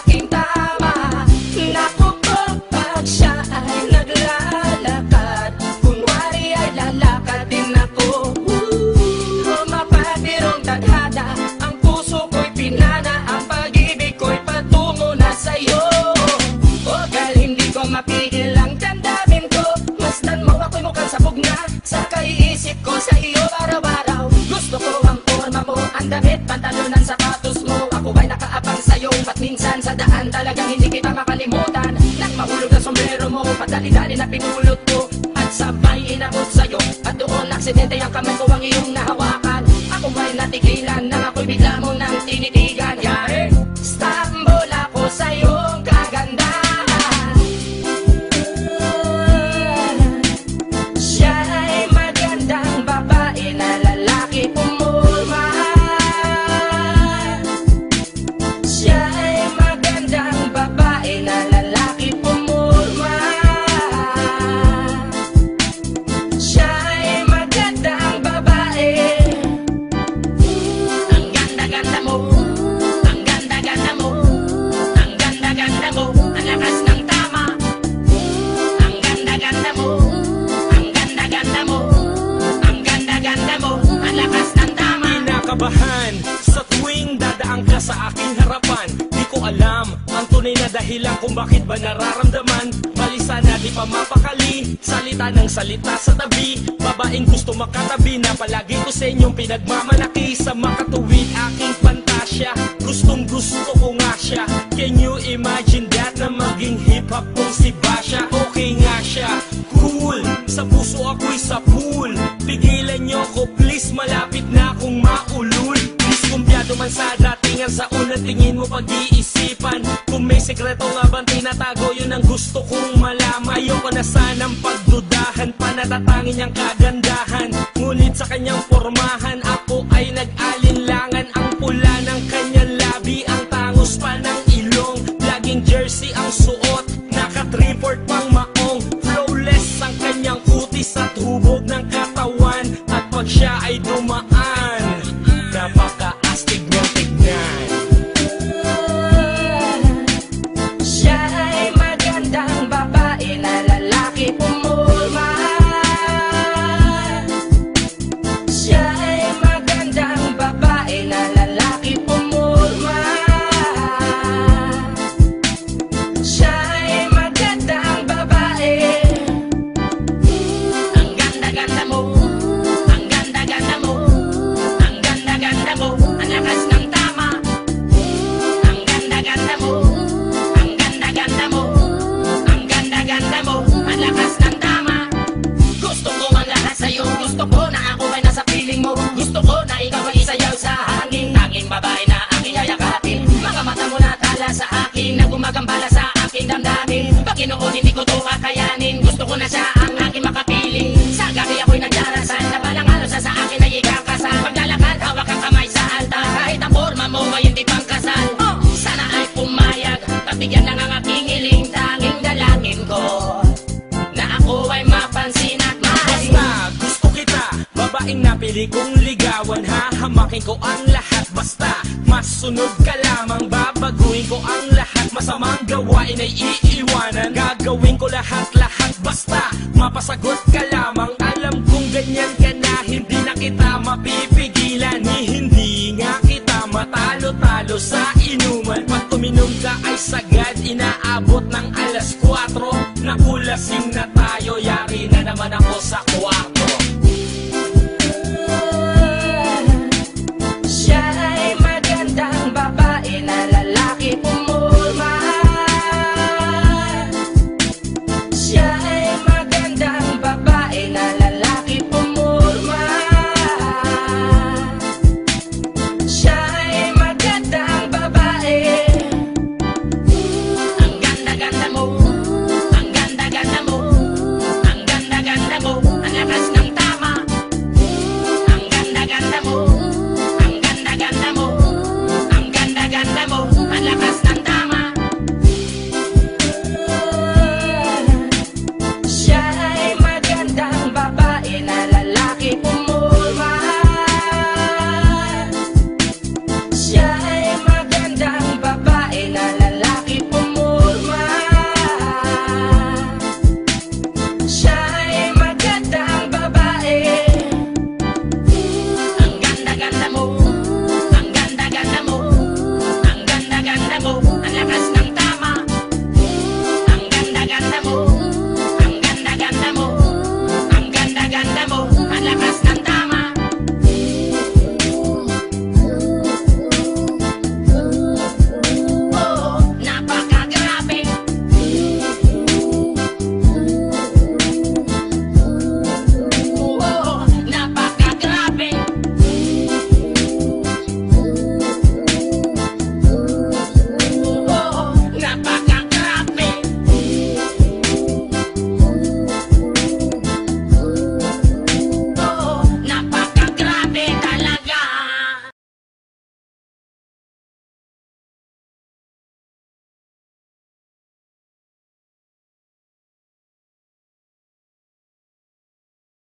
aking tama. Naku po, pag siya ay naglalakad, kunwari ay lalakad din ako. Mapapirong tadhana, ang puso ko'y pinana, ang pag-ibig ko'y patungo na sa'yo. O dahil hindi ko mapigil ang damdamin ko, masdan mo ako'y mukhang sabog na sa kaiisip ko sa iyo araw-araw. Gusto ko ang forma mo, ang damit, pantalon, ang sapatos mo. Ako ba'y nakaabang sa'yo, ba't minsan sa daan talagang hindi kita makalimutan. Nang mahulog na sombrero mo, padali-dali na pinulot ko, at sabay inabot sa'yo, at doon aksidente ang kamay ko ang iyong nahawakan. Ako ba'y natigilan, nang ako'y bigla mo nang tinitigan. Yari, stambol ako sa iyong kagandahan. Siya ay magandang babae na lalaki pumulma. Siya ay magandang babae na lalaki pumulma. Siya ay magandang babae. Ang ganda-ganda mo, ang ganda-ganda mo, ang ganda-ganda mo, ang lakas ng tama. Ang ganda-ganda mo, ang ganda-ganda mo, ang ganda-ganda mo, ang lakas ng tama. Kinakabahan sa tuwing dadaan ka sa aking harapan. Di ko alam ang tunay na dahilan kung bakit ba nararamdaman. Balisa na di pa mapakali, salita ng salita sa tabi. Babaeng gusto makatabi na palagi ko sa inyong pinagmamalaki. Sa makatuwid aking pantasya, gustong gusto ko nga siya. Can you imagine that na maging hip-hop kung si Basha? Okay nga siya, cool, sa puso ako'y sa pool. Pigilan nyo ko please, malapit na akong maulul. Diskumpiyado man sa datingan, sa unang tingin mo pag-iisipan. Kung may sekreto nga bang tinatago, yun ang gusto kong malaman. Ayoko na sanang pagdudahan pa, natatangin niyang kagandahan. Ngunit sa kanyang pormahan, ako ay nag-alinlangan. Ang pula ng kanyang labi, ang tangos pa ng ilong. Laging jersey ang suot, naka-3-4 pang maong. Flawless ang kanyang kutis at hubog ng katawan. At pag siya ay dumaan, napaka-astig niyang tignan. Siya ay magandang babae na lalaki pumulma. Siya ay magandang babae na lalaki pumulma. Siya ay magandang babae. Ang ganda-ganda mo, ang ganda-ganda mo, ang ganda-ganda mo, ang lakas ng tama. Ang ganda-ganda mo, ang ganda-ganda mo, ang ganda-ganda mo, ang lakas ng tama. Gusto ko ang lahat sa'yo, gusto ko na ako ay nasa piling mo. Gusto ko na ikaw ay isayaw sa hangin, tanging babae na aking yayakapin. Mga mata mo na tala sa akin, na gumagambala sa aking damdamin. Panginoon, hindi ko to kakayanin, gusto ko na siya ang aking makapiling. Sa gabi ako'y nagdarasal, na balang halos sa akin ay ikakasal. Paglalakad, hawak ang kamay sa altar, kahit ang forma mo ay hindi pang kasal. Sana ay pumayag, pagbigyan lang ang aking hiling, tanging dalangin ko na ako ay mapansin at mahalin. Basta gusto kita, babaeng napili kong ligawan. Hahamakin ko ang lahat, basta masunod ka lamang. Babaguhin ko ang lahat, masamang gawain ay iiwanan. Gagawin ko lahat-lahat, basta mapasagot ka lamang. Alam kong ganyan ka na, hindi na kita mapipigilan. Hindi nga kita matalo-talo sa inuman. Pag uminom ka ay sagad, inaabot ng alas 4. Nakulasing na